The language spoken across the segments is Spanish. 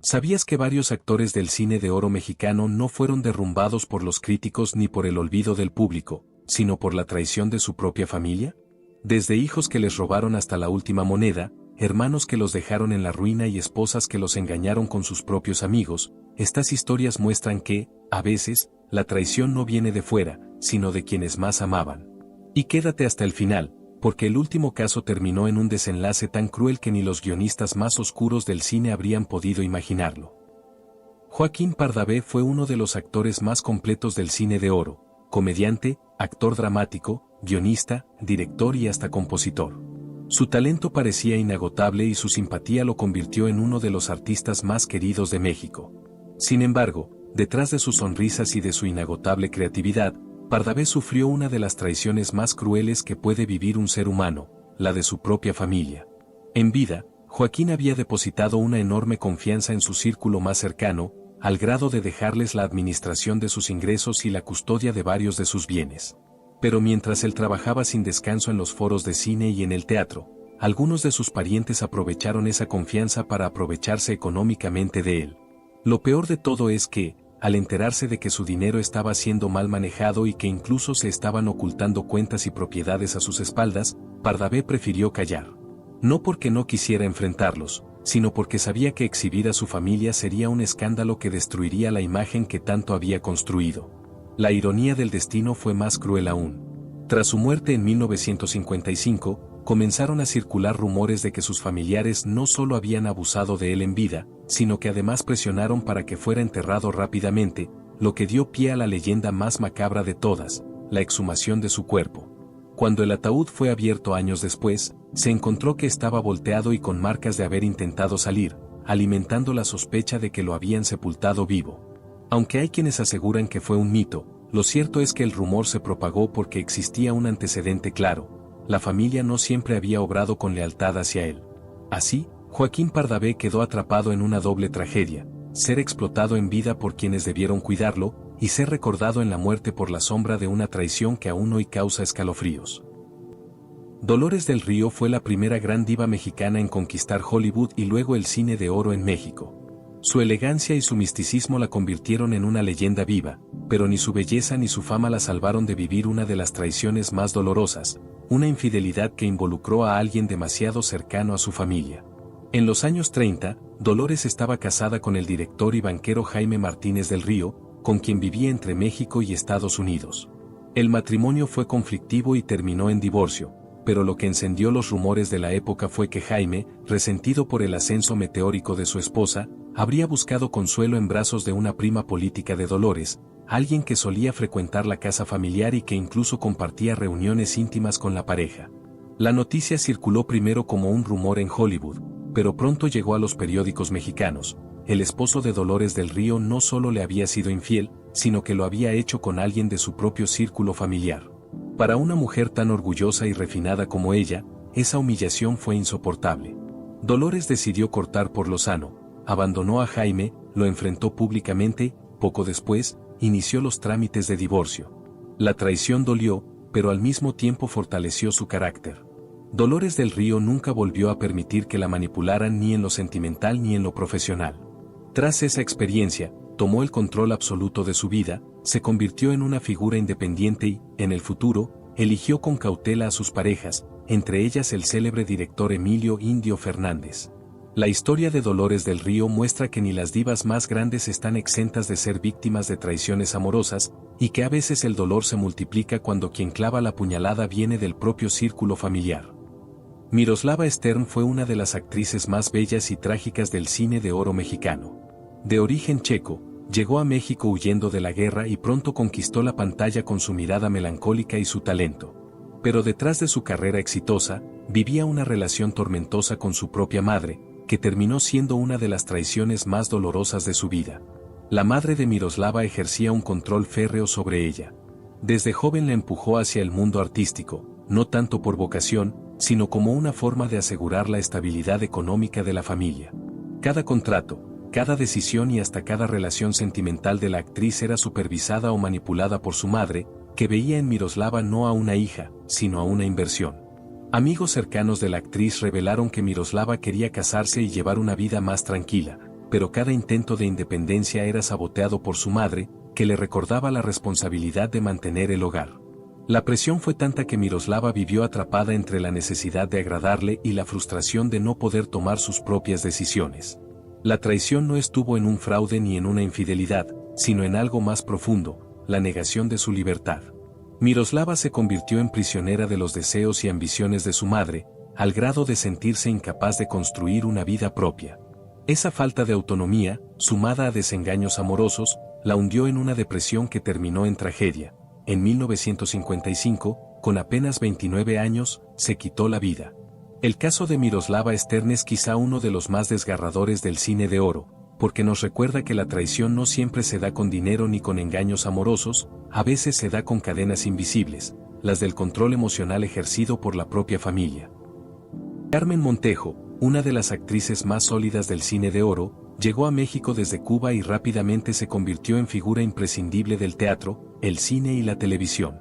¿Sabías que varios actores del cine de oro mexicano no fueron derrumbados por los críticos ni por el olvido del público, sino por la traición de su propia familia? Desde hijos que les robaron hasta la última moneda, hermanos que los dejaron en la ruina y esposas que los engañaron con sus propios amigos, estas historias muestran que, a veces, la traición no viene de fuera, sino de quienes más amaban. Y quédate hasta el final, porque el último caso terminó en un desenlace tan cruel que ni los guionistas más oscuros del cine habrían podido imaginarlo. Joaquín Pardavé fue uno de los actores más completos del cine de oro, comediante, actor dramático, guionista, director y hasta compositor. Su talento parecía inagotable y su simpatía lo convirtió en uno de los artistas más queridos de México. Sin embargo, detrás de sus sonrisas y de su inagotable creatividad, Pardavé sufrió una de las traiciones más crueles que puede vivir un ser humano, la de su propia familia. En vida, Joaquín había depositado una enorme confianza en su círculo más cercano, al grado de dejarles la administración de sus ingresos y la custodia de varios de sus bienes. Pero mientras él trabajaba sin descanso en los foros de cine y en el teatro, algunos de sus parientes aprovecharon esa confianza para aprovecharse económicamente de él. Lo peor de todo es que, al enterarse de que su dinero estaba siendo mal manejado y que incluso se estaban ocultando cuentas y propiedades a sus espaldas, Pardavé prefirió callar. No porque no quisiera enfrentarlos, sino porque sabía que exhibir a su familia sería un escándalo que destruiría la imagen que tanto había construido. La ironía del destino fue más cruel aún. Tras su muerte en 1955, comenzaron a circular rumores de que sus familiares no solo habían abusado de él en vida, sino que además presionaron para que fuera enterrado rápidamente, lo que dio pie a la leyenda más macabra de todas, la exhumación de su cuerpo. Cuando el ataúd fue abierto años después, se encontró que estaba volteado y con marcas de haber intentado salir, alimentando la sospecha de que lo habían sepultado vivo. Aunque hay quienes aseguran que fue un mito, lo cierto es que el rumor se propagó porque existía un antecedente claro. La familia no siempre había obrado con lealtad hacia él. Así, Joaquín Pardavé quedó atrapado en una doble tragedia: ser explotado en vida por quienes debieron cuidarlo, y ser recordado en la muerte por la sombra de una traición que aún hoy causa escalofríos. Dolores del Río fue la primera gran diva mexicana en conquistar Hollywood y luego el cine de oro en México. Su elegancia y su misticismo la convirtieron en una leyenda viva, pero ni su belleza ni su fama la salvaron de vivir una de las traiciones más dolorosas, una infidelidad que involucró a alguien demasiado cercano a su familia. En los años 30, Dolores estaba casada con el director y banquero Jaime Martínez del Río, con quien vivía entre México y Estados Unidos. El matrimonio fue conflictivo y terminó en divorcio, pero lo que encendió los rumores de la época fue que Jaime, resentido por el ascenso meteórico de su esposa, habría buscado consuelo en brazos de una prima política de Dolores, alguien que solía frecuentar la casa familiar y que incluso compartía reuniones íntimas con la pareja. La noticia circuló primero como un rumor en Hollywood, pero pronto llegó a los periódicos mexicanos. El esposo de Dolores del Río no solo le había sido infiel, sino que lo había hecho con alguien de su propio círculo familiar. Para una mujer tan orgullosa y refinada como ella, esa humillación fue insoportable. Dolores decidió cortar por lo sano, abandonó a Jaime, lo enfrentó públicamente, poco después, inició los trámites de divorcio. La traición dolió, pero al mismo tiempo fortaleció su carácter. Dolores del Río nunca volvió a permitir que la manipularan ni en lo sentimental ni en lo profesional. Tras esa experiencia, tomó el control absoluto de su vida, se convirtió en una figura independiente y, en el futuro, eligió con cautela a sus parejas, entre ellas el célebre director Emilio Indio Fernández. La historia de Dolores del Río muestra que ni las divas más grandes están exentas de ser víctimas de traiciones amorosas, y que a veces el dolor se multiplica cuando quien clava la puñalada viene del propio círculo familiar. Miroslava Stern fue una de las actrices más bellas y trágicas del cine de oro mexicano. De origen checo, llegó a México huyendo de la guerra y pronto conquistó la pantalla con su mirada melancólica y su talento. Pero detrás de su carrera exitosa, vivía una relación tormentosa con su propia madre, que terminó siendo una de las traiciones más dolorosas de su vida. La madre de Miroslava ejercía un control férreo sobre ella. Desde joven la empujó hacia el mundo artístico, no tanto por vocación, sino como una forma de asegurar la estabilidad económica de la familia. Cada contrato, cada decisión y hasta cada relación sentimental de la actriz era supervisada o manipulada por su madre, que veía en Miroslava no a una hija, sino a una inversión. Amigos cercanos de la actriz revelaron que Miroslava quería casarse y llevar una vida más tranquila, pero cada intento de independencia era saboteado por su madre, que le recordaba la responsabilidad de mantener el hogar. La presión fue tanta que Miroslava vivió atrapada entre la necesidad de agradarle y la frustración de no poder tomar sus propias decisiones. La traición no estuvo en un fraude ni en una infidelidad, sino en algo más profundo, la negación de su libertad. Miroslava se convirtió en prisionera de los deseos y ambiciones de su madre, al grado de sentirse incapaz de construir una vida propia. Esa falta de autonomía, sumada a desengaños amorosos, la hundió en una depresión que terminó en tragedia. En 1955, con apenas 29 años, se quitó la vida. El caso de Miroslava Stern es quizá uno de los más desgarradores del cine de oro, porque nos recuerda que la traición no siempre se da con dinero ni con engaños amorosos, a veces se da con cadenas invisibles, las del control emocional ejercido por la propia familia. Carmen Montejo, una de las actrices más sólidas del cine de oro, llegó a México desde Cuba y rápidamente se convirtió en figura imprescindible del teatro, el cine y la televisión.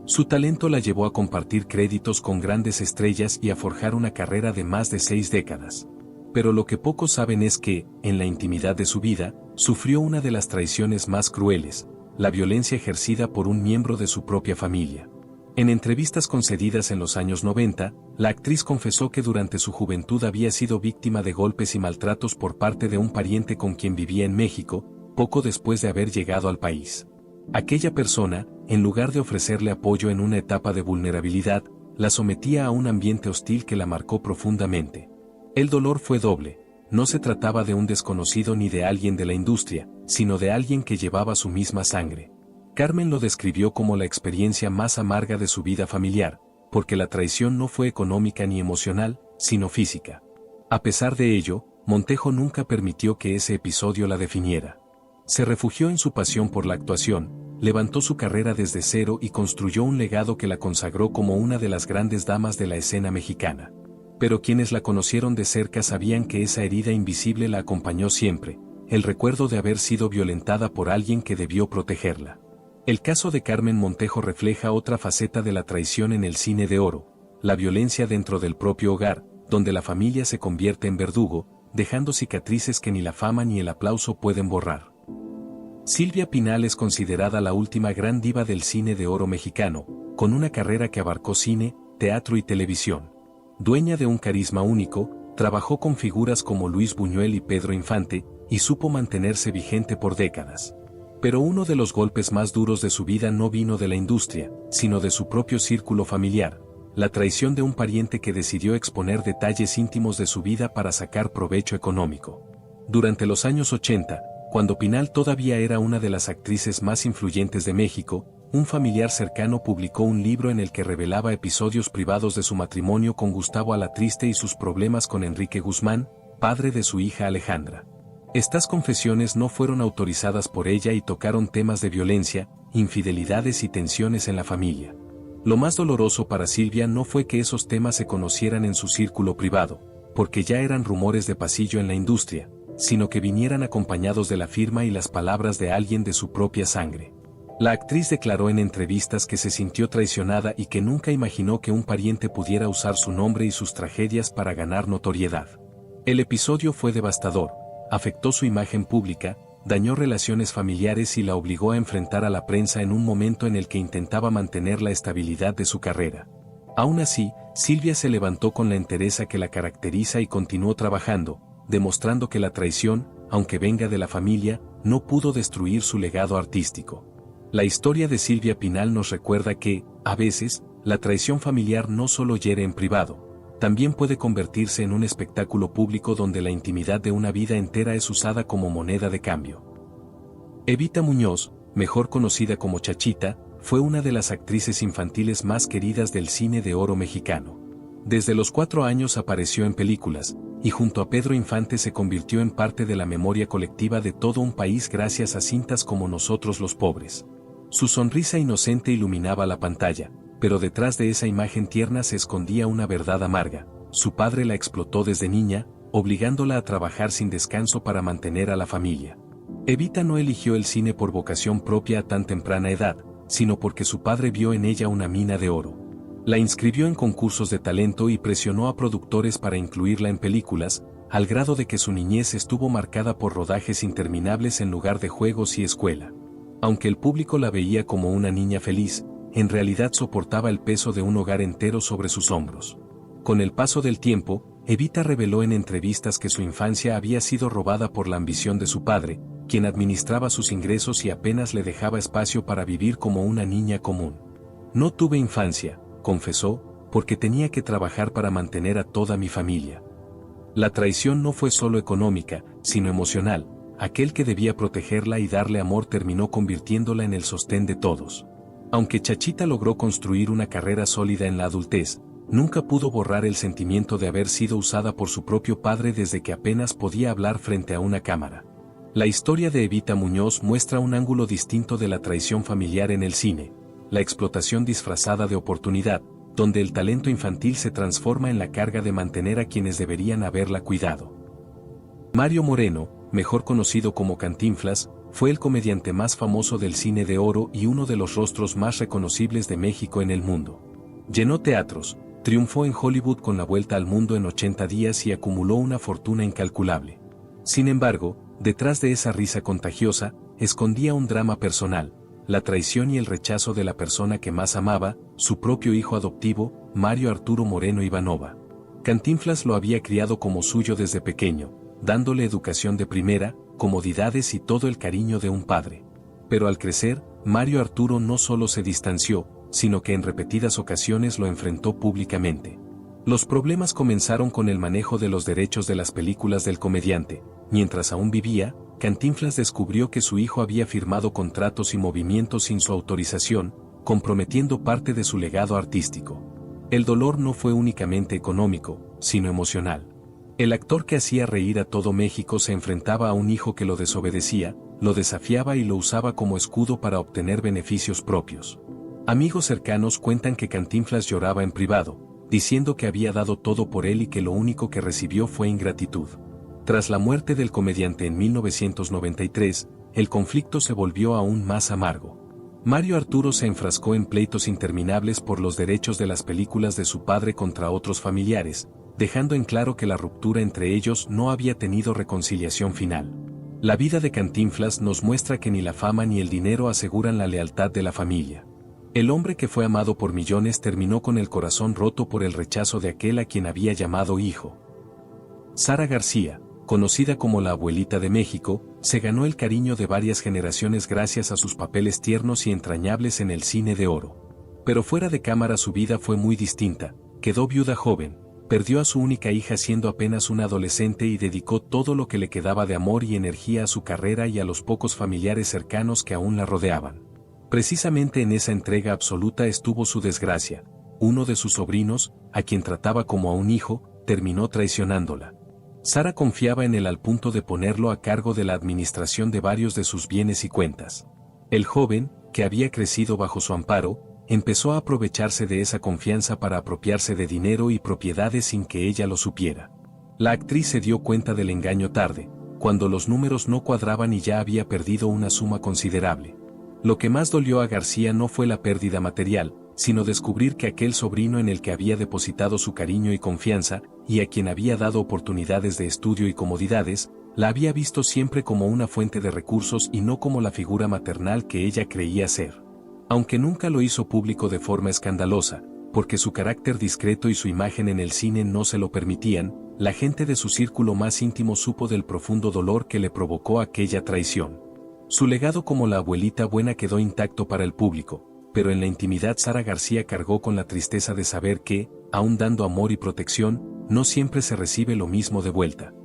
Su talento la llevó a compartir créditos con grandes estrellas y a forjar una carrera de más de 6 décadas. Pero lo que pocos saben es que, en la intimidad de su vida, sufrió una de las traiciones más crueles, la violencia ejercida por un miembro de su propia familia. En entrevistas concedidas en los años 90, la actriz confesó que durante su juventud había sido víctima de golpes y maltratos por parte de un pariente con quien vivía en México, poco después de haber llegado al país. Aquella persona, en lugar de ofrecerle apoyo en una etapa de vulnerabilidad, la sometía a un ambiente hostil que la marcó profundamente. El dolor fue doble, no se trataba de un desconocido ni de alguien de la industria, sino de alguien que llevaba su misma sangre. Carmen lo describió como la experiencia más amarga de su vida familiar, porque la traición no fue económica ni emocional, sino física. A pesar de ello, Montejo nunca permitió que ese episodio la definiera. Se refugió en su pasión por la actuación, levantó su carrera desde cero y construyó un legado que la consagró como una de las grandes damas de la escena mexicana. Pero quienes la conocieron de cerca sabían que esa herida invisible la acompañó siempre, el recuerdo de haber sido violentada por alguien que debió protegerla. El caso de Carmen Montejo refleja otra faceta de la traición en el cine de oro, la violencia dentro del propio hogar, donde la familia se convierte en verdugo, dejando cicatrices que ni la fama ni el aplauso pueden borrar. Silvia Pinal es considerada la última gran diva del cine de oro mexicano, con una carrera que abarcó cine, teatro y televisión. Dueña de un carisma único, trabajó con figuras como Luis Buñuel y Pedro Infante, y supo mantenerse vigente por décadas. Pero uno de los golpes más duros de su vida no vino de la industria, sino de su propio círculo familiar, la traición de un pariente que decidió exponer detalles íntimos de su vida para sacar provecho económico. Durante los años 80, cuando Pinal todavía era una de las actrices más influyentes de México, un familiar cercano publicó un libro en el que revelaba episodios privados de su matrimonio con Gustavo Alatriste y sus problemas con Enrique Guzmán, padre de su hija Alejandra. Estas confesiones no fueron autorizadas por ella y tocaron temas de violencia, infidelidades y tensiones en la familia. Lo más doloroso para Silvia no fue que esos temas se conocieran en su círculo privado, porque ya eran rumores de pasillo en la industria, sino que vinieran acompañados de la firma y las palabras de alguien de su propia sangre. La actriz declaró en entrevistas que se sintió traicionada y que nunca imaginó que un pariente pudiera usar su nombre y sus tragedias para ganar notoriedad. El episodio fue devastador, afectó su imagen pública, dañó relaciones familiares y la obligó a enfrentar a la prensa en un momento en el que intentaba mantener la estabilidad de su carrera. Aún así, Silvia se levantó con la entereza que la caracteriza y continuó trabajando, demostrando que la traición, aunque venga de la familia, no pudo destruir su legado artístico. La historia de Silvia Pinal nos recuerda que, a veces, la traición familiar no solo hiere en privado, también puede convertirse en un espectáculo público donde la intimidad de una vida entera es usada como moneda de cambio. Evita Muñoz, mejor conocida como Chachita, fue una de las actrices infantiles más queridas del cine de oro mexicano. Desde los 4 años apareció en películas, y junto a Pedro Infante se convirtió en parte de la memoria colectiva de todo un país gracias a cintas como Nosotros los Pobres. Su sonrisa inocente iluminaba la pantalla, pero detrás de esa imagen tierna se escondía una verdad amarga. Su padre la explotó desde niña, obligándola a trabajar sin descanso para mantener a la familia. Evita no eligió el cine por vocación propia a tan temprana edad, sino porque su padre vio en ella una mina de oro. La inscribió en concursos de talento y presionó a productores para incluirla en películas, al grado de que su niñez estuvo marcada por rodajes interminables en lugar de juegos y escuela. Aunque el público la veía como una niña feliz, en realidad soportaba el peso de un hogar entero sobre sus hombros. Con el paso del tiempo, Evita reveló en entrevistas que su infancia había sido robada por la ambición de su padre, quien administraba sus ingresos y apenas le dejaba espacio para vivir como una niña común. No tuve infancia, confesó, porque tenía que trabajar para mantener a toda mi familia. La traición no fue solo económica, sino emocional. Aquel que debía protegerla y darle amor terminó convirtiéndola en el sostén de todos. Aunque Chachita logró construir una carrera sólida en la adultez, nunca pudo borrar el sentimiento de haber sido usada por su propio padre desde que apenas podía hablar frente a una cámara. La historia de Evita Muñoz muestra un ángulo distinto de la traición familiar en el cine, la explotación disfrazada de oportunidad, donde el talento infantil se transforma en la carga de mantener a quienes deberían haberla cuidado. Mario Moreno, mejor conocido como Cantinflas, fue el comediante más famoso del cine de oro y uno de los rostros más reconocibles de México en el mundo. Llenó teatros, triunfó en Hollywood con La Vuelta al Mundo en 80 días y acumuló una fortuna incalculable. Sin embargo, detrás de esa risa contagiosa, escondía un drama personal, la traición y el rechazo de la persona que más amaba, su propio hijo adoptivo, Mario Arturo Moreno Ivanova. Cantinflas lo había criado como suyo desde pequeño, dándole educación de primera, comodidades y todo el cariño de un padre. Pero al crecer, Mario Arturo no solo se distanció, sino que en repetidas ocasiones lo enfrentó públicamente. Los problemas comenzaron con el manejo de los derechos de las películas del comediante. Mientras aún vivía, Cantinflas descubrió que su hijo había firmado contratos y movimientos sin su autorización, comprometiendo parte de su legado artístico. El dolor no fue únicamente económico, sino emocional. El actor que hacía reír a todo México se enfrentaba a un hijo que lo desobedecía, lo desafiaba y lo usaba como escudo para obtener beneficios propios. Amigos cercanos cuentan que Cantinflas lloraba en privado, diciendo que había dado todo por él y que lo único que recibió fue ingratitud. Tras la muerte del comediante en 1993, el conflicto se volvió aún más amargo. Mario Arturo se enfrascó en pleitos interminables por los derechos de las películas de su padre contra otros familiares, dejando en claro que la ruptura entre ellos no había tenido reconciliación final. La vida de Cantinflas nos muestra que ni la fama ni el dinero aseguran la lealtad de la familia. El hombre que fue amado por millones terminó con el corazón roto por el rechazo de aquel a quien había llamado hijo. Sara García, conocida como la Abuelita de México, se ganó el cariño de varias generaciones gracias a sus papeles tiernos y entrañables en el cine de oro. Pero fuera de cámara su vida fue muy distinta. Quedó viuda joven, perdió a su única hija siendo apenas una adolescente y dedicó todo lo que le quedaba de amor y energía a su carrera y a los pocos familiares cercanos que aún la rodeaban. Precisamente en esa entrega absoluta estuvo su desgracia. Uno de sus sobrinos, a quien trataba como a un hijo, terminó traicionándola. Sara confiaba en él al punto de ponerlo a cargo de la administración de varios de sus bienes y cuentas. El joven, que había crecido bajo su amparo, empezó a aprovecharse de esa confianza para apropiarse de dinero y propiedades sin que ella lo supiera. La actriz se dio cuenta del engaño tarde, cuando los números no cuadraban y ya había perdido una suma considerable. Lo que más dolió a García no fue la pérdida material, sino descubrir que aquel sobrino en el que había depositado su cariño y confianza, y a quien había dado oportunidades de estudio y comodidades, la había visto siempre como una fuente de recursos y no como la figura maternal que ella creía ser. Aunque nunca lo hizo público de forma escandalosa, porque su carácter discreto y su imagen en el cine no se lo permitían, la gente de su círculo más íntimo supo del profundo dolor que le provocó aquella traición. Su legado como la abuelita buena quedó intacto para el público, pero en la intimidad Sara García cargó con la tristeza de saber que, aun dando amor y protección, no siempre se recibe lo mismo de vuelta.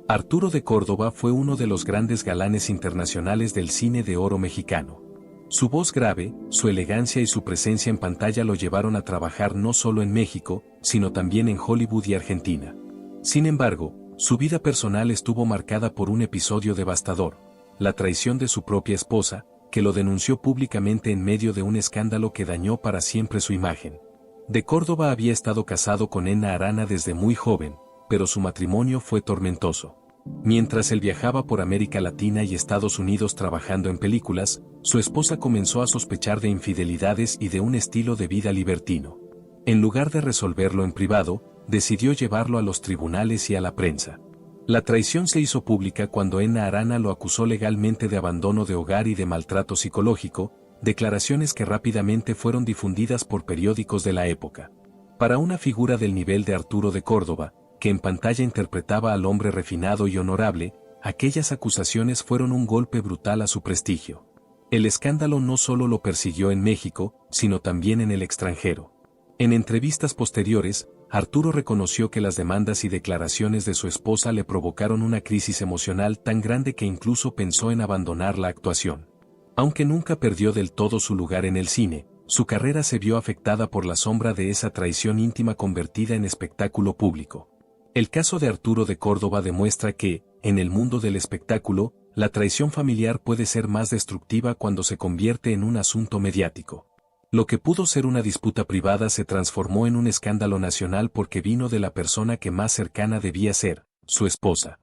Arturo de Córdoba fue uno de los grandes galanes internacionales del cine de oro mexicano. Su voz grave, su elegancia y su presencia en pantalla lo llevaron a trabajar no solo en México, sino también en Hollywood y Argentina. Sin embargo, su vida personal estuvo marcada por un episodio devastador, la traición de su propia esposa, que lo denunció públicamente en medio de un escándalo que dañó para siempre su imagen. De Córdoba había estado casado con Ena Arana desde muy joven, pero su matrimonio fue tormentoso. Mientras él viajaba por América Latina y Estados Unidos trabajando en películas, su esposa comenzó a sospechar de infidelidades y de un estilo de vida libertino. En lugar de resolverlo en privado, decidió llevarlo a los tribunales y a la prensa. La traición se hizo pública cuando Enna Arana lo acusó legalmente de abandono de hogar y de maltrato psicológico, declaraciones que rápidamente fueron difundidas por periódicos de la época. Para una figura del nivel de Arturo de Córdoba, que en pantalla interpretaba al hombre refinado y honorable, aquellas acusaciones fueron un golpe brutal a su prestigio. El escándalo no solo lo persiguió en México, sino también en el extranjero. En entrevistas posteriores, Arturo reconoció que las demandas y declaraciones de su esposa le provocaron una crisis emocional tan grande que incluso pensó en abandonar la actuación. Aunque nunca perdió del todo su lugar en el cine, su carrera se vio afectada por la sombra de esa traición íntima convertida en espectáculo público. El caso de Arturo de Córdoba demuestra que, en el mundo del espectáculo, la traición familiar puede ser más destructiva cuando se convierte en un asunto mediático. Lo que pudo ser una disputa privada se transformó en un escándalo nacional porque vino de la persona que más cercana debía ser, su esposa.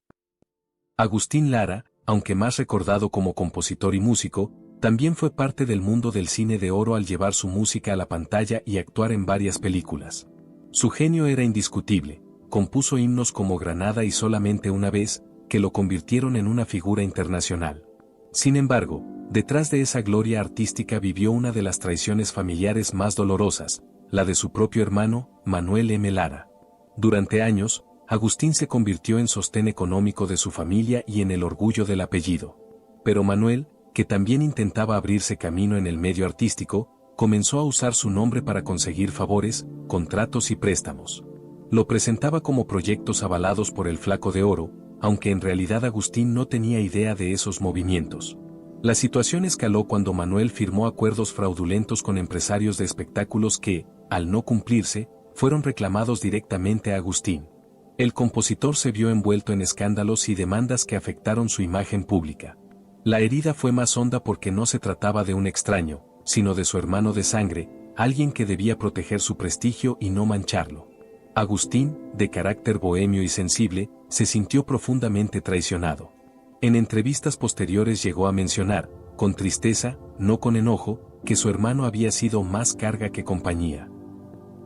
Agustín Lara, aunque más recordado como compositor y músico, también fue parte del mundo del cine de oro al llevar su música a la pantalla y actuar en varias películas. Su genio era indiscutible, compuso himnos como Granada y Solamente una vez, que lo convirtieron en una figura internacional. Sin embargo, detrás de esa gloria artística vivió una de las traiciones familiares más dolorosas, la de su propio hermano, Manuel M. Lara. Durante años, Agustín se convirtió en sostén económico de su familia y en el orgullo del apellido. Pero Manuel, que también intentaba abrirse camino en el medio artístico, comenzó a usar su nombre para conseguir favores, contratos y préstamos. Lo presentaba como proyectos avalados por el Flaco de Oro, aunque en realidad Agustín no tenía idea de esos movimientos. La situación escaló cuando Manuel firmó acuerdos fraudulentos con empresarios de espectáculos que, al no cumplirse, fueron reclamados directamente a Agustín. El compositor se vio envuelto en escándalos y demandas que afectaron su imagen pública. La herida fue más honda porque no se trataba de un extraño, sino de su hermano de sangre, alguien que debía proteger su prestigio y no mancharlo. Agustín, de carácter bohemio y sensible, se sintió profundamente traicionado. En entrevistas posteriores llegó a mencionar, con tristeza, no con enojo, que su hermano había sido más carga que compañía.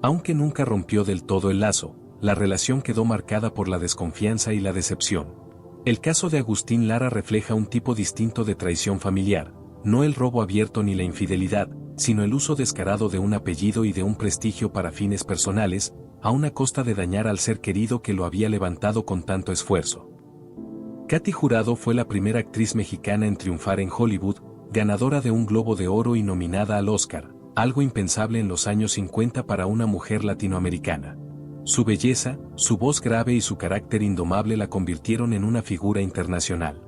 Aunque nunca rompió del todo el lazo, la relación quedó marcada por la desconfianza y la decepción. El caso de Agustín Lara refleja un tipo distinto de traición familiar, no el robo abierto ni la infidelidad, sino el uso descarado de un apellido y de un prestigio para fines personales, a una costa de dañar al ser querido que lo había levantado con tanto esfuerzo. Katy Jurado fue la primera actriz mexicana en triunfar en Hollywood, ganadora de un Globo de Oro y nominada al Oscar, algo impensable en los años 50 para una mujer latinoamericana. Su belleza, su voz grave y su carácter indomable la convirtieron en una figura internacional.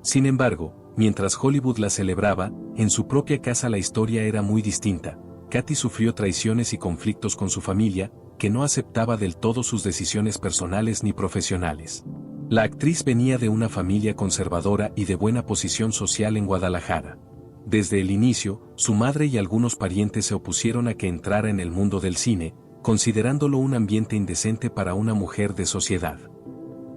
Sin embargo, mientras Hollywood la celebraba, en su propia casa la historia era muy distinta. Katy sufrió traiciones y conflictos con su familia, que no aceptaba del todo sus decisiones personales ni profesionales. La actriz venía de una familia conservadora y de buena posición social en Guadalajara. Desde el inicio, su madre y algunos parientes se opusieron a que entrara en el mundo del cine, considerándolo un ambiente indecente para una mujer de sociedad.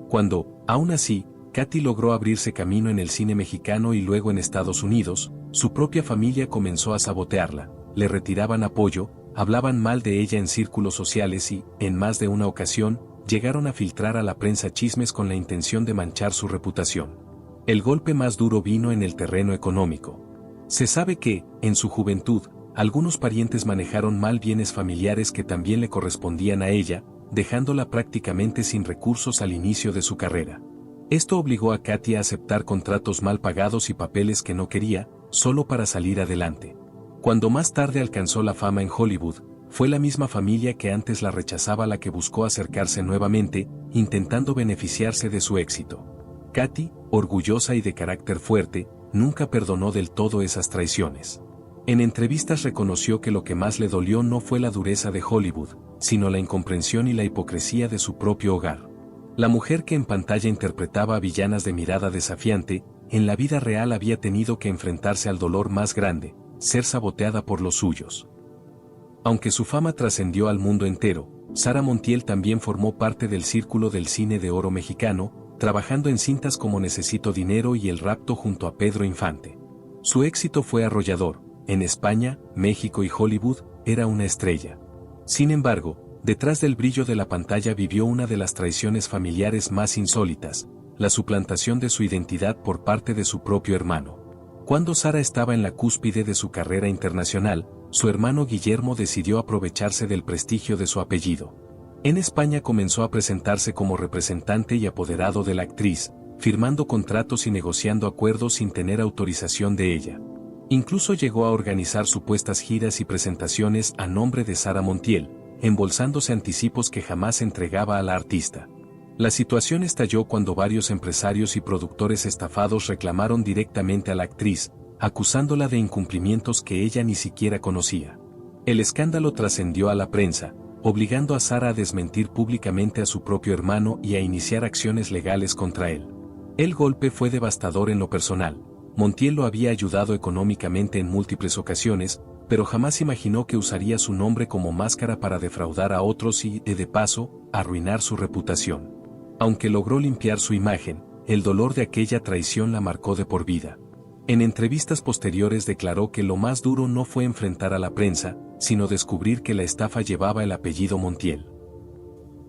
Cuando, aún así, Katy logró abrirse camino en el cine mexicano y luego en Estados Unidos, su propia familia comenzó a sabotearla, le retiraban apoyo, hablaban mal de ella en círculos sociales y, en más de una ocasión, llegaron a filtrar a la prensa chismes con la intención de manchar su reputación. El golpe más duro vino en el terreno económico. Se sabe que, en su juventud, algunos parientes manejaron mal bienes familiares que también le correspondían a ella, dejándola prácticamente sin recursos al inicio de su carrera. Esto obligó a Katy a aceptar contratos mal pagados y papeles que no quería, solo para salir adelante. Cuando más tarde alcanzó la fama en Hollywood, fue la misma familia que antes la rechazaba la que buscó acercarse nuevamente, intentando beneficiarse de su éxito. Katy, orgullosa y de carácter fuerte, nunca perdonó del todo esas traiciones. En entrevistas reconoció que lo que más le dolió no fue la dureza de Hollywood, sino la incomprensión y la hipocresía de su propio hogar. La mujer que en pantalla interpretaba a villanas de mirada desafiante, en la vida real había tenido que enfrentarse al dolor más grande, ser saboteada por los suyos. Aunque su fama trascendió al mundo entero, Sara Montiel también formó parte del círculo del cine de oro mexicano, trabajando en cintas como Necesito Dinero y El Rapto junto a Pedro Infante. Su éxito fue arrollador, en España, México y Hollywood, era una estrella. Sin embargo, detrás del brillo de la pantalla vivió una de las traiciones familiares más insólitas, la suplantación de su identidad por parte de su propio hermano. Cuando Sara estaba en la cúspide de su carrera internacional, su hermano Guillermo decidió aprovecharse del prestigio de su apellido. En España comenzó a presentarse como representante y apoderado de la actriz, firmando contratos y negociando acuerdos sin tener autorización de ella. Incluso llegó a organizar supuestas giras y presentaciones a nombre de Sara Montiel, embolsándose anticipos que jamás entregaba a la artista. La situación estalló cuando varios empresarios y productores estafados reclamaron directamente a la actriz, acusándola de incumplimientos que ella ni siquiera conocía. El escándalo trascendió a la prensa, obligando a Sara a desmentir públicamente a su propio hermano y a iniciar acciones legales contra él. El golpe fue devastador en lo personal. Montiel lo había ayudado económicamente en múltiples ocasiones, pero jamás imaginó que usaría su nombre como máscara para defraudar a otros y, de paso, arruinar su reputación. Aunque logró limpiar su imagen, el dolor de aquella traición la marcó de por vida. En entrevistas posteriores declaró que lo más duro no fue enfrentar a la prensa, sino descubrir que la estafa llevaba el apellido Montiel.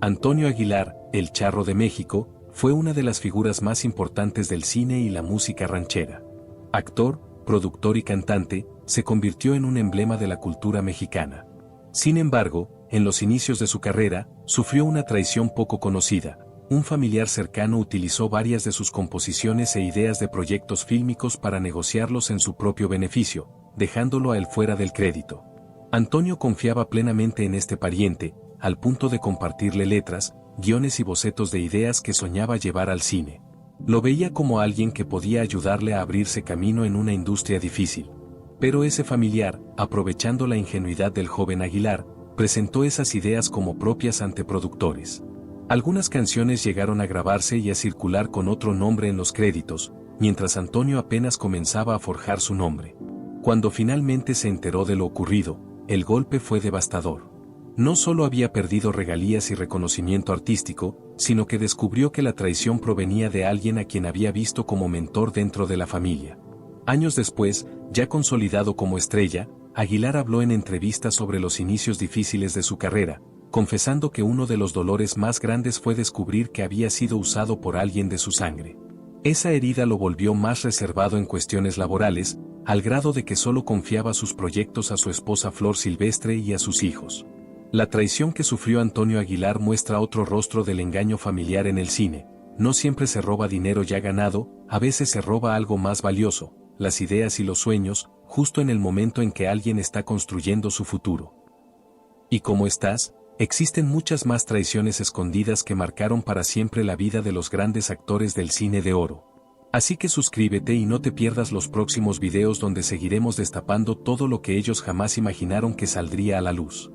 Antonio Aguilar, el Charro de México, fue una de las figuras más importantes del cine y la música ranchera. Actor, productor y cantante, se convirtió en un emblema de la cultura mexicana. Sin embargo, en los inicios de su carrera, sufrió una traición poco conocida. Un familiar cercano utilizó varias de sus composiciones e ideas de proyectos fílmicos para negociarlos en su propio beneficio, dejándolo a él fuera del crédito. Antonio confiaba plenamente en este pariente, al punto de compartirle letras, guiones y bocetos de ideas que soñaba llevar al cine. Lo veía como alguien que podía ayudarle a abrirse camino en una industria difícil. Pero ese familiar, aprovechando la ingenuidad del joven Aguilar, presentó esas ideas como propias ante productores. Algunas canciones llegaron a grabarse y a circular con otro nombre en los créditos, mientras Antonio apenas comenzaba a forjar su nombre. Cuando finalmente se enteró de lo ocurrido, el golpe fue devastador. No solo había perdido regalías y reconocimiento artístico, sino que descubrió que la traición provenía de alguien a quien había visto como mentor dentro de la familia. Años después, ya consolidado como estrella, Aguilar habló en entrevistas sobre los inicios difíciles de su carrera, confesando que uno de los dolores más grandes fue descubrir que había sido usado por alguien de su sangre. Esa herida lo volvió más reservado en cuestiones laborales, al grado de que solo confiaba sus proyectos a su esposa Flor Silvestre y a sus hijos. La traición que sufrió Antonio Aguilar muestra otro rostro del engaño familiar en el cine. No siempre se roba dinero ya ganado, a veces se roba algo más valioso, las ideas y los sueños, justo en el momento en que alguien está construyendo su futuro. ¿Y cómo estás? Existen muchas más traiciones escondidas que marcaron para siempre la vida de los grandes actores del cine de oro. Así que suscríbete y no te pierdas los próximos videos donde seguiremos destapando todo lo que ellos jamás imaginaron que saldría a la luz.